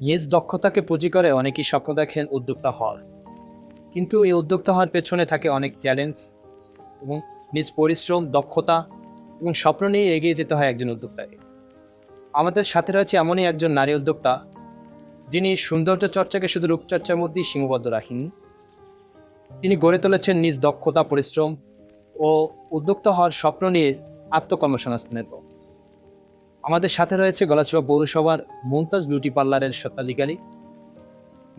নিজ দক্ষতাকে পুঁজি করে অনেকেই স্বপ্ন দেখেন উদ্যোক্তা হওয়ার, কিন্তু এই উদ্যোক্তা হওয়ার পেছনে থাকে অনেক চ্যালেঞ্জ এবং নিজ পরিশ্রম, দক্ষতা এবং স্বপ্ন নিয়ে এগিয়ে যেতে হয় একজন উদ্যোক্তাকে। আমাদের সাথে রয়েছে এমনই একজন নারী উদ্যোক্তা, যিনি সৌন্দর্য চর্চাকে শুধু রূপচর্চার মধ্যেই সীমাবদ্ধ রাখেননি। তিনি গড়ে তুলেছেন নিজ দক্ষতা, পরিশ্রম ও উদ্যোক্তা হওয়ার স্বপ্ন নিয়ে আত্মকর্মসংস্থানের পথ। আমাদের সাথে রয়েছে গলাচিপা পৌরসভার মুমতাজ বিউটি পার্লারের স্বত্বাধিকারী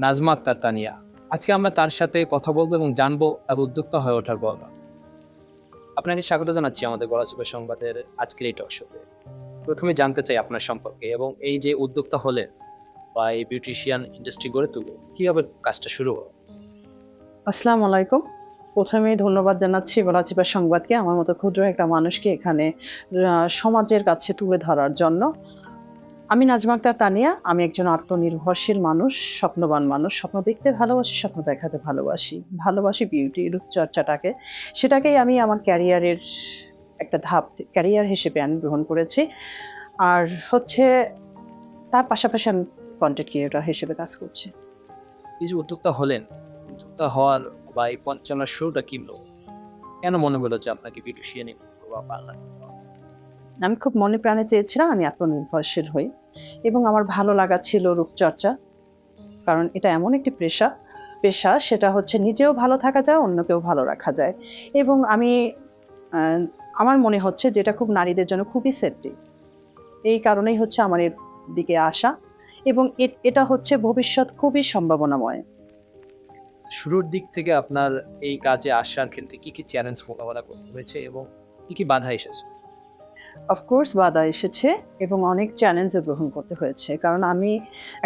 নাজমা আক্তার তানিয়া। আজকে আমরা তার সাথে কথা বলবো এবং জানবো তার উদ্যোক্তা হয়ে ওঠার গল্প। আপনাকে স্বাগত জানাচ্ছি আমাদের গলাচিপা সংবাদের আজকের এই টক শোতে। প্রথমে জানতে চাই আপনার সম্পর্কে এবং এই যে উদ্যোক্তা হলে বা এই বিউটিশিয়ান ইন্ডাস্ট্রি গড়ে তুলবো, কিভাবে কাজটা শুরু হলো? আসসালামু আলাইকুম। প্রথমেই ধন্যবাদ জানাচ্ছি গলাচিপা সংবাদকে আমার মতো ক্ষুদ্র একটা মানুষকে এখানে সমাজের কাছে তুলে ধরার জন্য। আমি নাজমা আক্তার তানিয়া। আমি একজন আত্মনির্ভরশীল মানুষ, স্বপ্নবান মানুষ। স্বপ্ন দেখতে ভালোবাসি, স্বপ্ন দেখাতে ভালোবাসি বিউটি রূপচর্চাটাকে। সেটাকেই আমি আমার ক্যারিয়ারের একটা ধাপ, ক্যারিয়ার হিসেবে আমি গ্রহণ করেছি। আর হচ্ছে তার পাশাপাশি আমি কন্টেন্ট ক্রিয়েটর হিসেবে কাজ করছি। এই যে উদ্যোক্তা হলেন, উদ্যোক্তা হওয়ার বা এই পঞ্চালনার শুরুটা কি হলো? কেন মনে হলো যে আপনাকে বিউটিশিয়ানই বা পার্লার? আমি খুব মনে প্রাণে চেয়েছিলাম আমি আত্মনির্ভরশীল হই এবং আমার ভালো লাগা ছিল রূপচর্চা। কারণ এটা এমন একটি পেশা সেটা হচ্ছে নিজেও ভালো থাকা যায়, অন্যকেও ভালো রাখা যায়। এবং আমি আমার মনে হচ্ছে যে এটা খুব নারীদের জন্য খুবই সেফটি। এই কারণেই হচ্ছে আমার এর দিকে আসা এবং এটা হচ্ছে ভবিষ্যৎ খুবই সম্ভাবনাময়। শুরুর দিক থেকে আপনার এই কাজে আসার ক্ষেত্রে কি কি চ্যালেঞ্জ মোকাবেলা করতে হয়েছে এবং কি কি বাধা এসেছে? অফকোর্স বাধা এসেছে এবং অনেক চ্যালেঞ্জও গ্রহণ করতে হয়েছে। কারণ আমি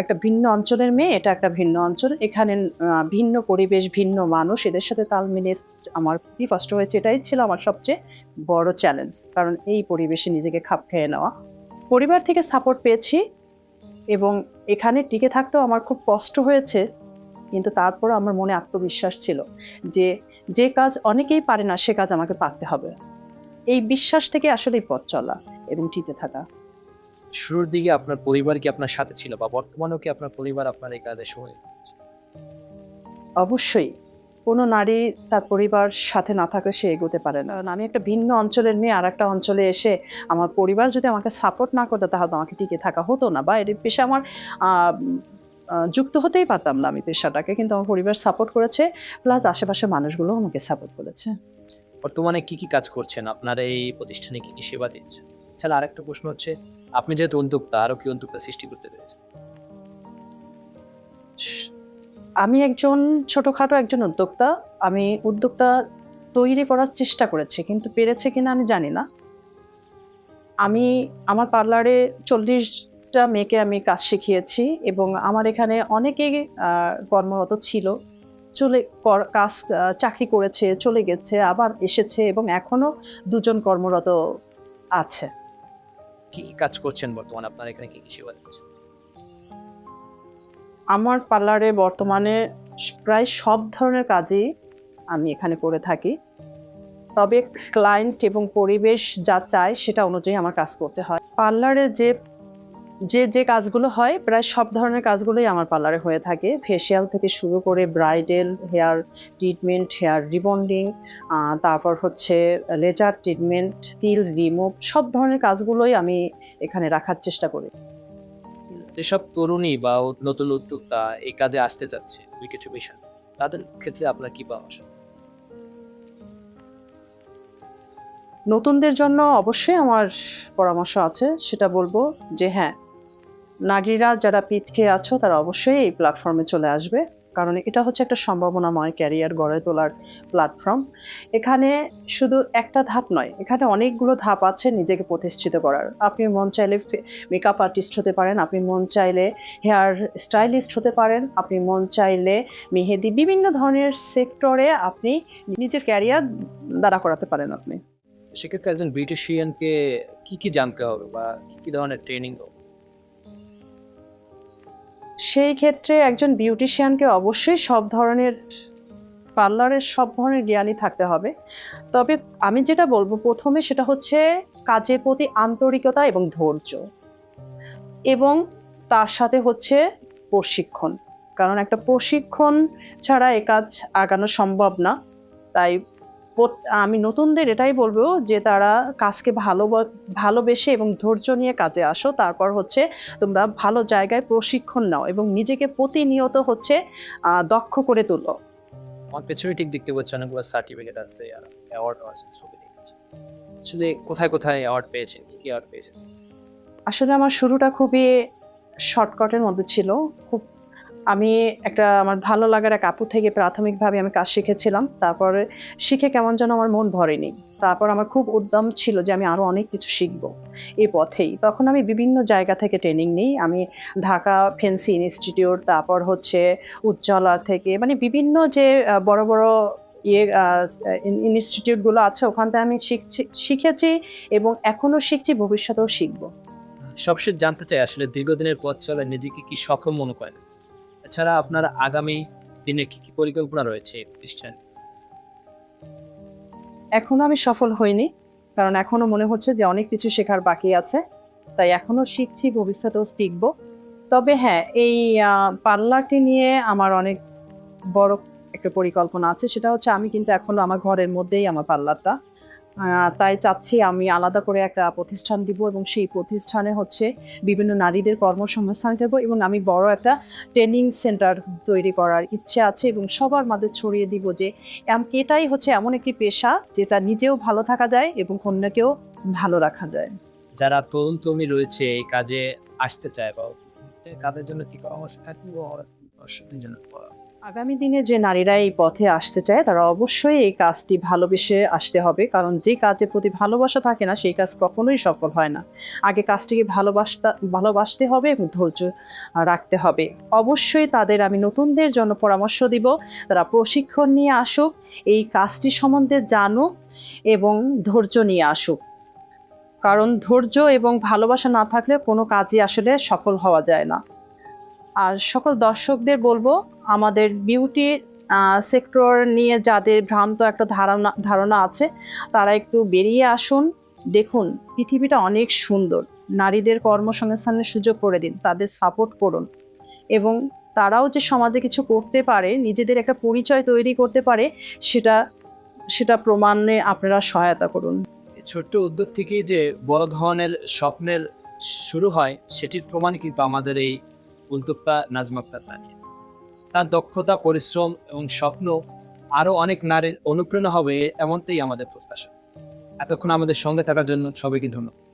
একটা ভিন্ন অঞ্চলের মেয়ে, এটা একটা ভিন্ন অঞ্চল। এখানে ভিন্ন পরিবেশ, ভিন্ন মানুষ, এদের সাথে তাল মিলিয়ে আমার খুবই কষ্ট হয়েছে। এটাই ছিল আমার সবচেয়ে বড় চ্যালেঞ্জ। কারণ এই পরিবেশে নিজেকে খাপ খাইয়ে নেওয়া। পরিবার থেকে সাপোর্ট পেয়েছি এবং এখানে টিকে থাকতেও আমার খুব কষ্ট হয়েছে। কিন্তু তারপরও আমার মনে আত্মবিশ্বাস ছিল যে, যে কাজ অনেকেই পারে না সে কাজ আমাকে পারতে হবে। এই বিশ্বাস থেকে আসলেই পথ চলা এবং টিকে থাকা। শুরুর দিকে আপনার পরিবার কি আপনার সাথে ছিল বা বর্তমানেও কি আপনার পরিবার আপনার এই কাজে সহায়? অবশ্যই কোনো নারী তার পরিবার সাথে না থাকলে সে এগোতে পারে না। কারণ আমি একটা ভিন্ন অঞ্চলের মেয়ে আরেকটা অঞ্চলে এসে আমার পরিবার যদি আমাকে সাপোর্ট না করতো তাহলে আমাকে টিকে থাকা হতো না বা এর পেশা আমার আ যুক্ত হতেই পারতাম না আমি পেশাটাকে। কিন্তু আমার পরিবার সাপোর্ট করেছে, প্লাস আশেপাশের মানুষগুলোও আমাকে সাপোর্ট করেছে। বর্তমানে কি কি কাজ করছেন? আপনার এই প্রতিষ্ঠানে কি কি সেবা দিচ্ছেন? এছাড়া আরেকটা প্রশ্ন হচ্ছে, আপনি যেহেতু উদ্যোক্তা, আরো কি উদ্যোক্তা সৃষ্টি করতে পেরেছেন? আমি ছোটখাটো একজন উদ্যোক্তা। আমি উদ্যোক্তা তৈরি করার চেষ্টা করেছি। কিন্তু পেরেছে কিনা আমি জানি না। আমি আমার পার্লারে ৪০ টা মেয়েকে আমি কাজ শিখিয়েছি এবং আমার এখানে অনেকেই কর্মরত ছিল। চলে কাজ চাকরি করেছে, চলে গেছে, আবার এসেছে এবং এখনো ২ জন কর্মরত আছে। কি কি কাজ করছেন বর্তমানে? আপনার এখানে কি কি সেবা দিচ্ছেন? আমার পার্লারে বর্তমানে প্রায় সব ধরনের কাজই আমি এখানে করে থাকি। তবে ক্লায়েন্ট এবং পরিবেশ যা চায় সেটা অনুযায়ী আমার কাজ করতে হয়। পার্লারে যে কাজগুলো হয় প্রায় সব ধরনের কাজগুলোই আমার পার্লারে হয়ে থাকে। ফেসিয়াল থেকে শুরু করে bridal, hair treatment, hair rebonding, তারপর হচ্ছে লেজার ট্রিটমেন্ট, তিল রিমুভ, সব ধরনের কাজগুলোই আমি এখানে রাখার চেষ্টা করি। যেসব তরুণী বা নতুন উদ্যোক্তা এই কাজে আসতে চাচ্ছে বিউটিফিকেশন, তাদের ক্ষেত্রে আপনার কি পরামর্শ? নতুনদের জন্য অবশ্যই আমার পরামর্শ আছে। সেটা বলব যে হ্যাঁ, নারীরা যারা পিছিয়ে আছো তারা অবশ্যই এই প্ল্যাটফর্মে চলে আসবে। কারণ এটা হচ্ছে একটা সম্ভাবনাময় ক্যারিয়ার গড়ে তোলার প্ল্যাটফর্ম। এখানে শুধু একটা ধাপ নয়, এখানে অনেকগুলো ধাপ আছে নিজেকে প্রতিষ্ঠিত করার। আপনি মন চাইলে মেকআপ আর্টিস্ট হতে পারেন, আপনি মন চাইলে হেয়ার স্টাইলিস্ট হতে পারেন, আপনি মন চাইলে মেহেদি, বিভিন্ন ধরনের সেক্টরে আপনি নিজের ক্যারিয়ার দাঁড়া করাতে পারেন আপনি। সেক্ষেত্রে একজন বিউটিশিয়ানকে কি কি জানতে হবে বা কি কি ধরনের ট্রেনিং? সেই ক্ষেত্রে একজন বিউটিশিয়ানকে অবশ্যই পার্লারের সব ধরনের জ্ঞানই থাকতে হবে। তবে আমি যেটা বলব ১ম এ সেটা হচ্ছে কাজের প্রতি আন্তরিকতা এবং ধৈর্য। এবং তার সাথে হচ্ছে প্রশিক্ষণ, কারণ একটা প্রশিক্ষণ ছাড়া এ কাজ আগানো সম্ভব না। তাই আমি নতুনদের এটাই বলবো যে তারা কাজকে ভালোবেসে এবং ধৈর্য নিয়ে কাজে আসো। তারপর হচ্ছে তোমরা ভালো জায়গায় প্রশিক্ষণ নাও এবং নিজেকে প্রতিনিয়ত হচ্ছে দক্ষ করে তোলো। আমার পেছনে ঠিক দেখতে পাচ্ছি অনেকগুলো সার্টিফিকেট আছে আর অ্যাওয়ার্ডও আছে, ছবি দেখেছি। আসলে কোথায় কোথায় অ্যাওয়ার্ড পেয়েছেন, কি কি অ্যাওয়ার্ড পেয়েছেন? আসলে আমার শুরুটা খুবই শর্টকাটের মধ্যে ছিল। আমি আমার ভালো লাগার এক আপু থেকে প্রাথমিকভাবে আমি কাজ শিখেছিলাম। তারপরে শিখে কেমন যেন আমার মন ভরেনি। তারপর আমার খুব উদ্যম ছিল যে আমি আরো অনেক কিছু শিখবো এই পথেই। তখন আমি বিভিন্ন জায়গা থেকে ট্রেনিং নিই। আমি ঢাকা ফেন্সি ইনস্টিটিউট, তারপর হচ্ছে উজ্জ্বলা থেকে, মানে বিভিন্ন যে বড় বড় ইনস্টিটিউটগুলো আছে ওখান থেকে আমি শিখেছি এবং এখনো শিখছি, ভবিষ্যতেও শিখবো। সবশেষ জানতে চাই আসলে দীর্ঘদিনের পথ চলায় নিজেকে কি সক্ষম মনে করেন? এছাড়া আপনার আগামী দিনে কি কি পরিকল্পনা রয়েছে এই প্রতিষ্ঠানে? এখনো আমি সফল হইনি, কারণ এখনো মনে হচ্ছে যে অনেক কিছু শেখার বাকি আছে। তাই এখনো শিখছি, ভবিষ্যতেও শিখবো। তবে হ্যাঁ, এই পার্লারটি নিয়ে আমার অনেক বড় একটা পরিকল্পনা আছে। সেটা হচ্ছে আমি কিন্তু এখনো আমার ঘরের মধ্যেই আমার পার্লারটা। তাই চাচ্ছি আমি আলাদা করে একটা প্রতিষ্ঠান দিব এবং সেই প্রতিষ্ঠানে হচ্ছে বিভিন্ন নারীদের কর্মসংস্থান দেব এবং আমি বড় একটা ট্রেনিং সেন্টার তৈরি করার ইচ্ছে আছে এবং সবার মাঝে ছড়িয়ে দিব যে এটাই হচ্ছে এমন একটি পেশা যেটা নিজেও ভালো থাকা যায় এবং অন্যকেও ভালো রাখা যায়। যারা তরুণ তরুণী রয়েছে এই কাজে আসতে চায় বা কাদের জন্য কি পরামর্শ থাকবে দর্শকদের জন্য আগামী দিনে যে নারীরা এই পথে আসতে চায় তারা অবশ্যই এই কাজটি ভালোবেসে আসতে হবে, কারণ যে কাজের প্রতি ভালোবাসা থাকে না সেই কাজ কখনোই সফল হয় না। আগে কাজটিকে ভালোবাসতে হবে এবং ধৈর্য রাখতে হবে। অবশ্যই তাদের আমি নতুনদের জন্য পরামর্শ দিব, তারা প্রশিক্ষণ নিয়ে আসুক, এই কাজটি সম্বন্ধে জানুক এবং ধৈর্য নিয়ে আসুক, কারণ ধৈর্য এবং ভালোবাসা না থাকলে কোনো কাজই আসলে সফল হওয়া যায় না। আর সকল দর্শকদের বলবো, আমাদের বিউটি সেক্টর নিয়ে যাদের ভ্রান্ত একটা ধারণা আছে তারা একটু বেরিয়ে আসুন। দেখুন পৃথিবীটা অনেক সুন্দর, নারীদের কর্মসংস্থানের সুযোগ করে দিন, তাদের সাপোর্ট করুন এবং তারাও যে সমাজে কিছু করতে পারে, নিজেদের একটা পরিচয় তৈরি করতে পারে, সেটা সেটা প্রমাণে আপনারা সহায়তা করুন। ছোট্ট উদ্যোগ থেকেই যে বড় ধরনের স্বপ্নের শুরু হয় সেটির প্রমাণ কিন্তু আমাদের এই উদ্যোক্তা নাজমা আক্তার তানিয়া। তার দক্ষতা, পরিশ্রম এবং স্বপ্ন আরো অনেক নারীর অনুপ্রেরণা হবে এমনটাই আমাদের প্রত্যাশা। এতক্ষণ আমাদের সঙ্গে থাকার জন্য সবাইকে ধন্যবাদ।